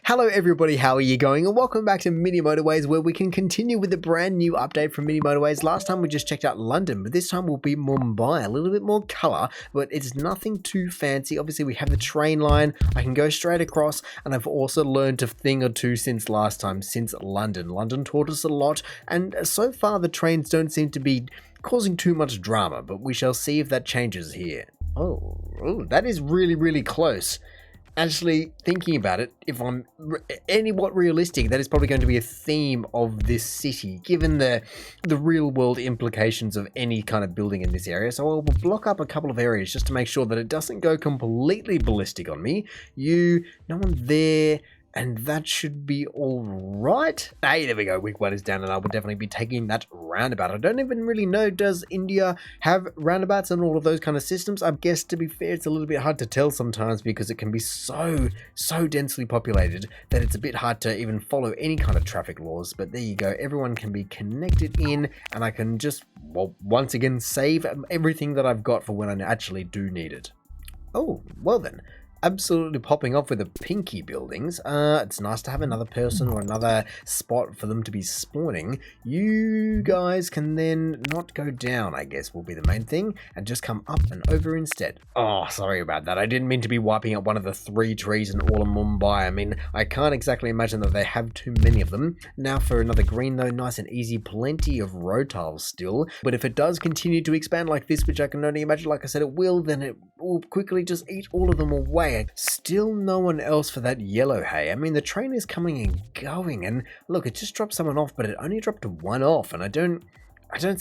Hello everybody, how are you going? And welcome back to Mini Motorways, where we can continue with a brand new update from Mini Motorways. Last time we just checked out London, but this time will be Mumbai. A little bit more colour, but it's nothing too fancy. Obviously we have the train line, I can go straight across, and I've also learned a thing or two since last time, since London. London taught us a lot, and so far the trains don't seem to be causing too much drama, but we shall see if that changes here. Oh, that is really close. Actually, thinking about it, if I'm anywhat realistic, that is probably going to be a theme of this city, given the real world implications of any kind of building in this area. So I will block up a couple of areas just to make sure that it doesn't go completely ballistic on me. No one there. And that should be all right. Hey, there we go. Week 1 is down, and I will definitely be taking that roundabout. I don't even really know, does India have roundabouts and all of those kind of systems? I guess, to be fair, it's a little bit hard to tell sometimes because it can be so densely populated that it's a bit hard to even follow any kind of traffic laws. But there you go. Everyone can be connected in, and I can just, well, once again, save everything that I've got for when I actually do need it. Oh, well then. Absolutely popping off with the pinky buildings. It's nice to have another person or another spot for them to be spawning. You guys can then not go down, I guess, will be the main thing, and just come up and over instead. Oh, sorry about that. I didn't mean to be wiping out one of the 3 trees in all of Mumbai. I mean, I can't exactly imagine that they have too many of them. Now for another green though, nice and easy, plenty of road tiles still. But if it does continue to expand like this, which I can only imagine, like I said, it will, then it will quickly just eat all of them away. Still no one else for that yellow hay. I mean, the train is coming and going, and look, it just dropped someone off, but it only dropped 1 off, and I don't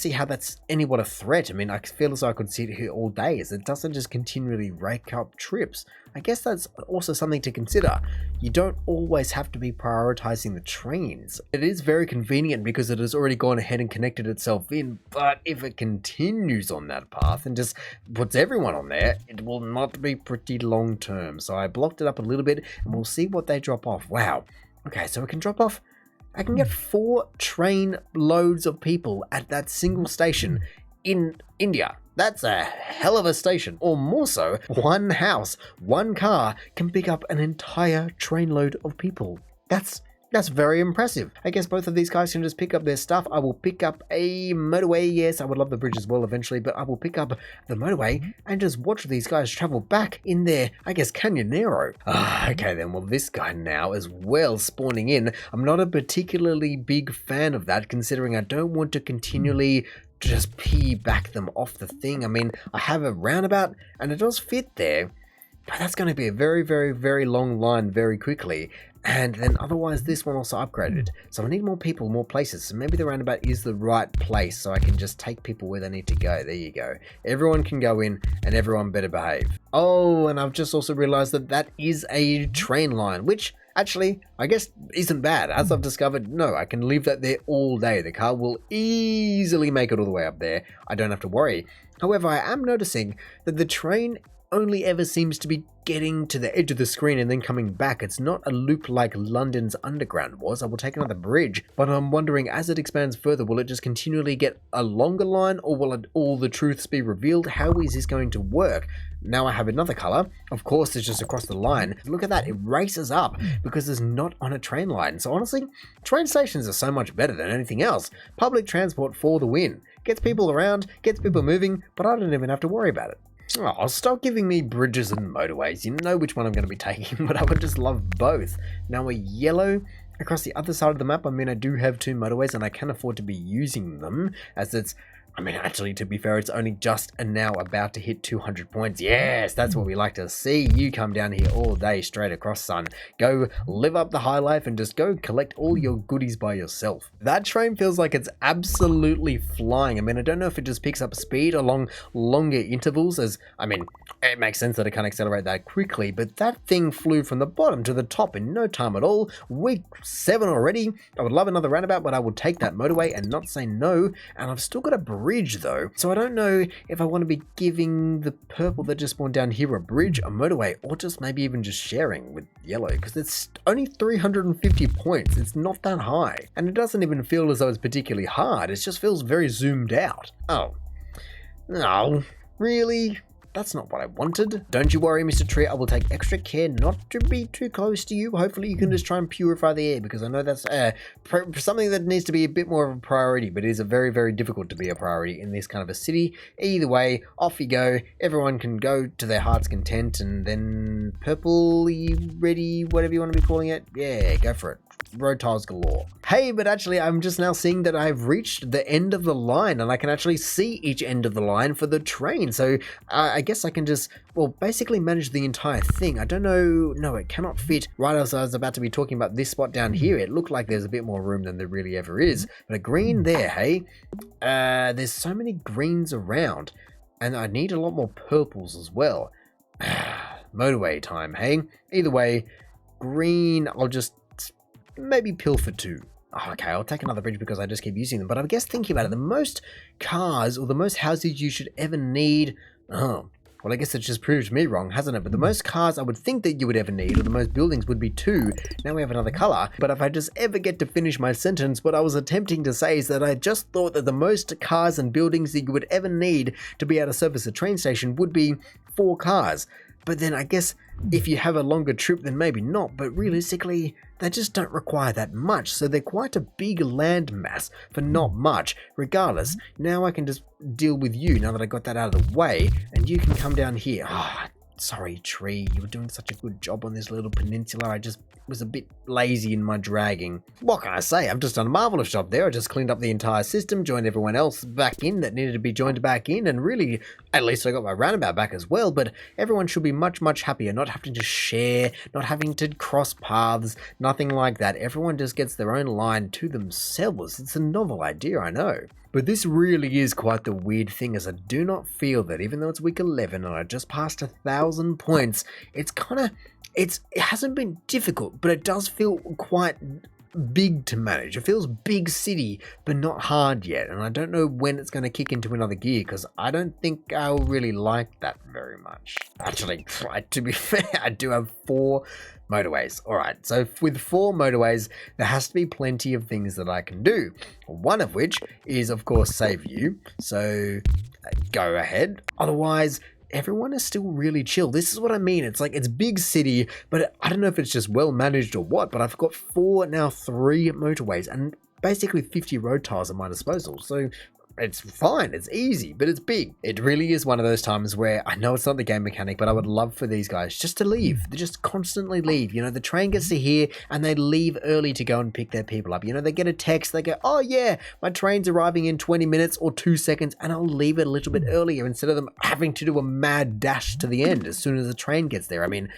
see how that's anywhat a threat. I mean, I feel as though I could sit here all day, as it doesn't just continually rake up trips. I guess that's also something to consider. You don't always have to be prioritizing the trains. It is very convenient because it has already gone ahead and connected itself in, but if it continues on that path and just puts everyone on there, it will not be pretty long term. So I blocked it up a little bit, and we'll see what they drop off. Wow. Okay, so it can drop off. I can get 4 train loads of people at that single station in India. That's a hell of a station. Or more so, 1 house, 1 car can pick up an entire train load of people. That's very impressive. I guess both of these guys can just pick up their stuff. I will pick up a motorway. Yes, I would love the bridge as well eventually, but I will pick up the motorway and just watch these guys travel back in their, I guess, Canyonero. Okay then, well this guy now as well spawning in. I'm not a particularly big fan of that, considering I don't want to continually just back them off the thing. I mean, I have a roundabout and it does fit there, but that's going to be a very long line very quickly. And then otherwise this one also upgraded. So I need more people, more places. So maybe the roundabout is the right place so I can just take people where they need to go. There you go. Everyone can go in and everyone better behave. Oh, and I've just also realized that that is a train line, which actually, I guess isn't bad. As I've discovered, no, I can leave that there all day. The car will easily make it all the way up there. I don't have to worry. However, I am noticing that the train only ever seems to be getting to the edge of the screen and then coming back. It's not a loop like London's Underground was. I will take another bridge, but I'm wondering, as it expands further, will it just continually get a longer line, or will all the truths be revealed? How is this going to work? Now I have another color. Of course, it's just across the line. Look at that. It races up because it's not on a train line. So honestly, train stations are so much better than anything else. Public transport for the win. Gets people around, gets people moving, but I don't even have to worry about it. Oh, stop giving me bridges and motorways. You know which one I'm going to be taking, but I would just love both. Now a yellow across the other side of the map. I mean, I do have 2 motorways and I can afford to be using them, as it's, I mean, actually, to be fair, it's only just now about to hit 200 points. Yes, that's what we like to see. You come down here all day, straight across, son. Go live up the high life and just go collect all your goodies by yourself. That train feels like it's absolutely flying. I mean, I don't know if it just picks up speed along longer intervals, as, I mean, it makes sense that it can't accelerate that quickly, but that thing flew from the bottom to the top in no time at all. Week 7 already. I would love another roundabout, but I would take that motorway and not say no, and I've still got a bridge though, so I don't know if I want to be giving the purple that just spawned down here a bridge, a motorway, or just maybe even just sharing with yellow, because it's only 350 points. It's not that high, and it doesn't even feel as though it's particularly hard. It just feels very zoomed out. Oh, no, really? That's not what I wanted. Don't you worry, Mr. Tree. I will take extra care not to be too close to you. Hopefully you can just try and purify the air, because I know that's something that needs to be a bit more of a priority, but it is a very, very difficult to be a priority in this kind of a city. Either way, off you go. Everyone can go to their heart's content, and then purple ready, whatever you want to be calling it. Yeah, go for it. Road tiles galore. Hey, but actually I'm just now seeing that I've reached the end of the line, and I can actually see each end of the line for the train. So I guess I can just, well, basically manage the entire thing. I don't know. No, it cannot fit. Right as I was about to be talking about this spot down here, it looked like there's a bit more room than there really ever is. But a green there, hey? There's so many greens around, and I need a lot more purples as well. Motorway time, hey? Either way, green, I'll just maybe pilfer 2. Oh, okay, I'll take another bridge because I just keep using them. But I guess thinking about it, the most cars or the most houses you should ever need... Oh, well, I guess it just proved me wrong, hasn't it? But the most cars I would think that you would ever need, or the most buildings, would be 2. Now we have another color. But if I just ever get to finish my sentence, what I was attempting to say is that I just thought that the most cars and buildings that you would ever need to be able to service a train station would be 4 cars. But then I guess if you have a longer trip, then maybe not. But realistically, they just don't require that much. So they're quite a big land mass for not much. Regardless, now I can just deal with you now that I got that out of the way. And you can come down here. Ah, sorry, tree. You were doing such a good job on this little peninsula. I just was a bit lazy in my dragging. What can I say? I've just done a marvelous job there. I just cleaned up the entire system, joined everyone else back in that needed to be joined back in, and really, at least I got my roundabout back as well. But everyone should be much, much happier, not having to share, not having to cross paths, nothing like that. Everyone just gets their own line to themselves. It's a novel idea, I know. But this really is quite the weird thing, as I do not feel that even though it's week 11 and I just passed 1,000 points, it's kind of, it hasn't been difficult, but it does feel quite big to manage. It feels big city, but not hard yet. And I don't know when it's going to kick into another gear, because I don't think I'll really like that very much. Actually, to be fair, I do have 4 motorways. Alright, so with 4 motorways, there has to be plenty of things that I can do. One of which is, of course, save you. So go ahead. Otherwise, everyone is still really chill. This is what I mean. It's like, it's big city, but I don't know if it's just well managed or what, but I've got 4, now 3 motorways and basically 50 road tiles at my disposal. So it's fine, it's easy, but it's big. It really is one of those times where I know it's not the game mechanic, but I would love for these guys just to leave. They just constantly leave. You know, the train gets to here and they leave early to go and pick their people up. You know, they get a text, they go, oh yeah, my train's arriving in 20 minutes or 2 seconds, and I'll leave it a little bit earlier instead of them having to do a mad dash to the end as soon as the train gets there. I mean,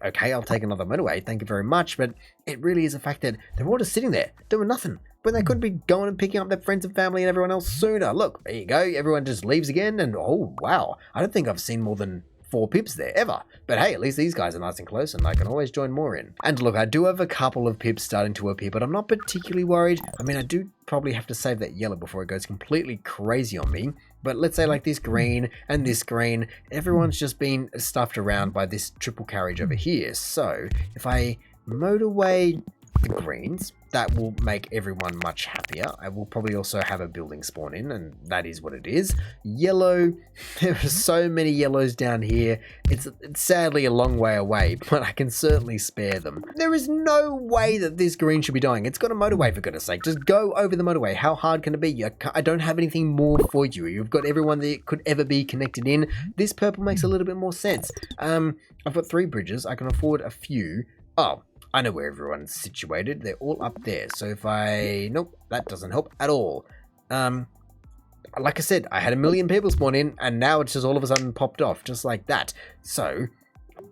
okay, I'll take another motorway, thank you very much, but it really is a fact that they're all just sitting there doing nothing when they could be going and picking up their friends and family and everyone else sooner. Look, there you go, everyone just leaves again, and oh wow, I don't think I've seen more than 4 pips there ever. But hey, at least these guys are nice and close and I can always join more in. And look, I do have a couple of pips starting to appear, but I'm not particularly worried. I mean, I do probably have to save that yellow before it goes completely crazy on me. But let's say like this green and this green, everyone's just been stuffed around by this triple carriage over here. So if I motorway the greens, that will make everyone much happier. I will probably also have a building spawn in, and that is what it is. Yellow, there are so many yellows down here. It's sadly a long way away, but I can certainly spare them. There is no way that this green should be dying. It's got a motorway, for goodness sake. Just go over the motorway. How hard can it be? I don't have anything more for you. You've got everyone that could ever be connected in. This purple makes a little bit more sense. I've got 3 bridges. I can afford a few. Oh, I know where everyone's situated. They're all up there. So if I... Nope, that doesn't help at all. Like I said, I had 1 million people spawn in, and now it's just all of a sudden popped off, just like that. So,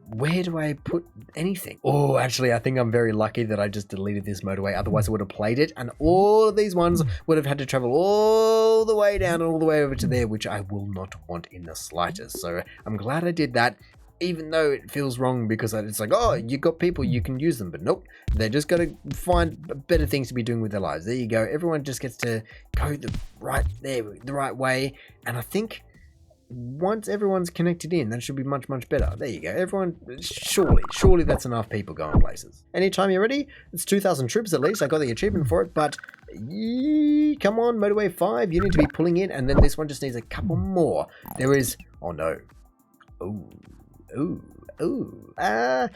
where do I put anything? Oh, actually, I think I'm very lucky that I just deleted this motorway. Otherwise, I would have played it, and all of these ones would have had to travel all the way down and all the way over to there, which I will not want in the slightest. So, I'm glad I did that. Even though it feels wrong because it's like, oh, you got people, you can use them. But nope, they just got to find better things to be doing with their lives. There you go. Everyone just gets to go the right way. And I think once everyone's connected in, that should be much, much better. There you go. Everyone, surely that's enough people going places. Anytime you're ready, it's 2,000 troops at least. I got the achievement for it, but come on, motorway 5, you need to be pulling in. And then this one just needs a couple more. There is, oh no. Ooh, I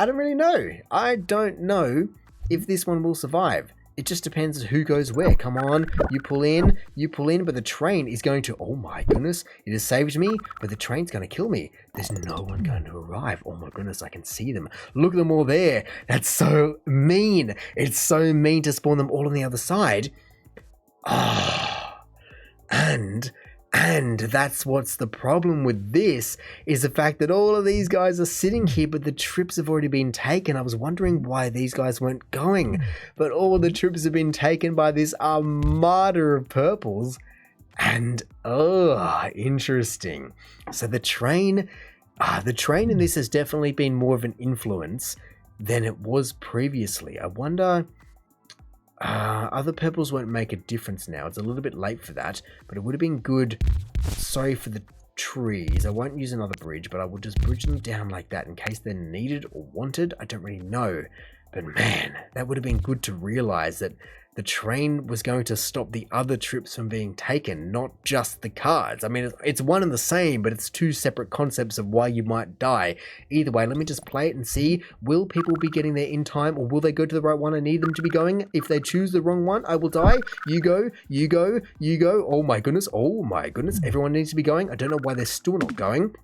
don't really know. I don't know if this one will survive. It just depends who goes where. Come on, you pull in, but the train is going to... Oh my goodness, it has saved me, but the train's going to kill me. There's no one going to arrive. Oh my goodness, I can see them. Look at them all there. That's so mean. It's so mean to spawn them all on the other side. And that's what's the problem with this, is the fact that all of these guys are sitting here, but the trips have already been taken. I was wondering why these guys weren't going, but all the trips have been taken by this armada of purples. And, interesting. So the train in this has definitely been more of an influence than it was previously. I wonder... other purples won't make a difference now. It's a little bit late for that, but it would have been good. Sorry for the trees. I won't use another bridge, but I will just bridge them down like that in case they're needed or wanted. I don't really know. But man, that would have been good to realize that the train was going to stop the other trips from being taken, not just the cards. I mean, it's one and the same, but it's two separate concepts of why you might die. Either way, let me just play it and see, will people be getting there in time, or will they go to the right one I need them to be going? If they choose the wrong one, I will die. You go, you go, you go. Oh my goodness, everyone needs to be going. I don't know why they're still not going.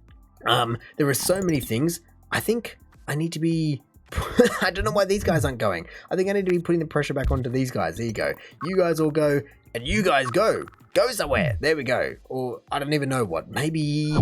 There are so many things. I think I need to be... I don't know why these guys aren't going. I think I need to be putting the pressure back onto these guys. There you go. You guys all go, and you guys go. Go somewhere. There we go. Or I don't even know what. Maybe...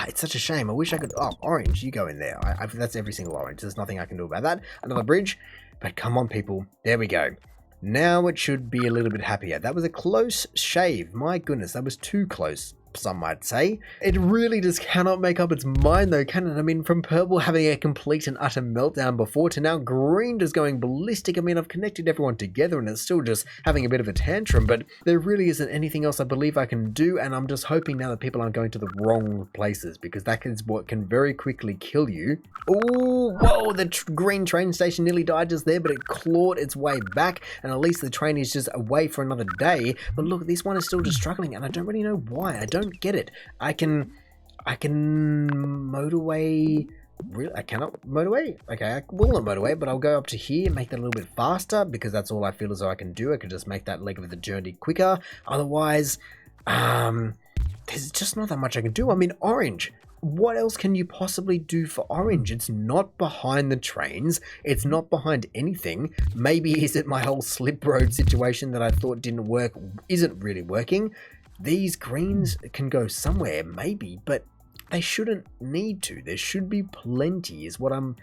it's such a shame. I wish I could... Oh, orange, you go in there. That's every single orange. There's nothing I can do about that. Another bridge. But come on, people. There we go. Now it should be a little bit happier. That was a close shave. My goodness, that was too close, some might say. It really just cannot make up its mind though, can it? I mean, from purple having a complete and utter meltdown before to now green just going ballistic. I mean, I've connected everyone together and it's still just having a bit of a tantrum, but there really isn't anything else I believe I can do, and I'm just hoping now that people aren't going to the wrong places, because that is what can very quickly kill you. Oh, whoa, the green train station nearly died just there, but it clawed its way back, and at least the train is just away for another day. But look, this one is still just struggling, and I don't really know why. I don't get it. I can motorway. Really, I cannot motorway. Okay, I will not motorway, but I'll go up to here and make that a little bit faster, because that's all I feel as though I can do. I could just make that leg of the journey quicker. Otherwise, there's just not that much I can do. I mean, orange. What else can you possibly do for orange? It's not behind the trains. It's not behind anything. Maybe is it my whole slip road situation that I thought didn't work isn't really working? These greens can go somewhere, maybe, but they shouldn't need to. There should be plenty, is what I'm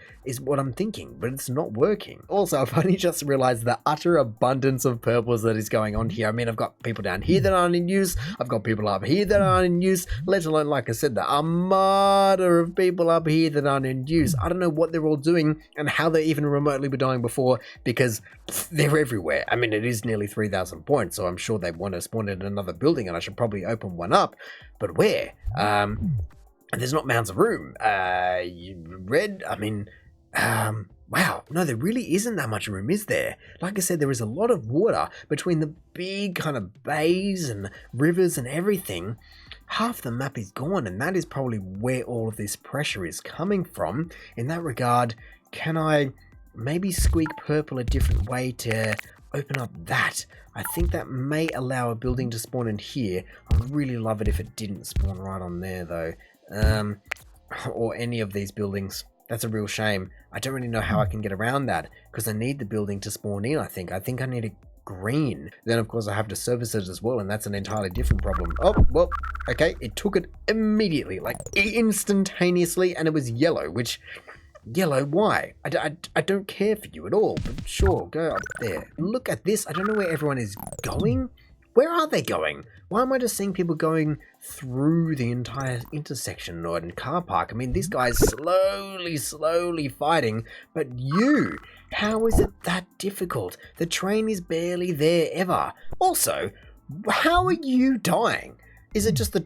thinking, but it's not working. Also, I've only just realized the utter abundance of purples that is going on here. I mean, I've got people down here that aren't in use. I've got people up here that aren't in use, let alone, like I said, the armada of people up here that aren't in use. I don't know what they're all doing and how they even remotely were dying before, because they're everywhere. I mean, it is nearly 3,000 points, so I'm sure they want to spawn in another building, and I should probably open one up. But where? There's not mounds of room. Red, I mean, wow. No, there really isn't that much room, is there? Like I said, there is a lot of water between the big kind of bays and rivers and everything. Half the map is gone, and that is probably where all of this pressure is coming from. In that regard, can I maybe squeak purple a different way to open up that? I think that may allow a building to spawn in here. I'd really love it if it didn't spawn right on there, though. Or any of these buildings. That's a real shame. I don't really know how I can get around that, because I need the building to spawn in, I think. I think I need a green. Then, of course, I have to service it as well, and that's an entirely different problem. Oh, well, okay. It took it immediately, like instantaneously, and it was yellow, which... Yellow, why? I don't care for you at all, but sure, go up there. Look at this. I don't know where everyone is going. Where are they going? Why am I just seeing people going through the entire intersection or in car park? I mean, this guy's slowly fighting, but you, how is it that difficult? The train is barely there ever. Also, how are you dying? Is it just the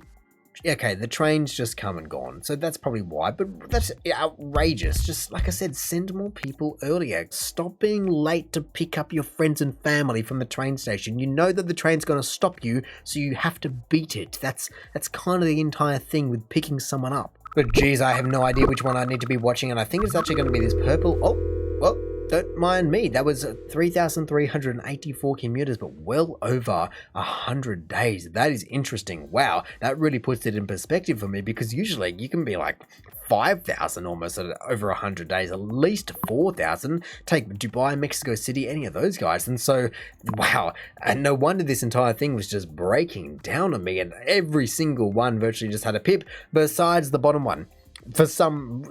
okay, the train's just come and gone, so that's probably why, but that's outrageous. Just like I said, send more people earlier. Stop being late to pick up your friends and family from the train station. You know that the train's going to stop you, so you have to beat it. That's kind of the entire thing with picking someone up. But geez, I have no idea which one I need to be watching, and I think it's actually going to be this purple. Oh, well, don't mind me. That was 3,384 commuters, but well over 100 days. That is interesting. Wow, that really puts it in perspective for me, because usually you can be like 5,000 almost at over 100 days, at least 4,000. Take Dubai, Mexico City, any of those guys. And so, wow, and no wonder this entire thing was just breaking down on me, and every single one virtually just had a pip, besides the bottom one. For some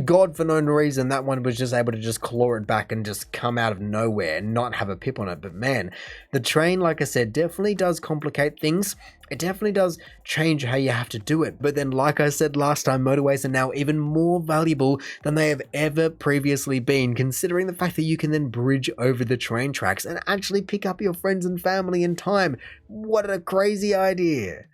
god for no reason, that one was just able to just claw it back and just come out of nowhere and not have a pip on it. But man, the train, like I said, definitely does complicate things. It definitely does change how you have to do it. But then, like I said last time, motorways are now even more valuable than they have ever previously been, considering the fact that you can then bridge over the train tracks and actually pick up your friends and family in time. What a crazy idea.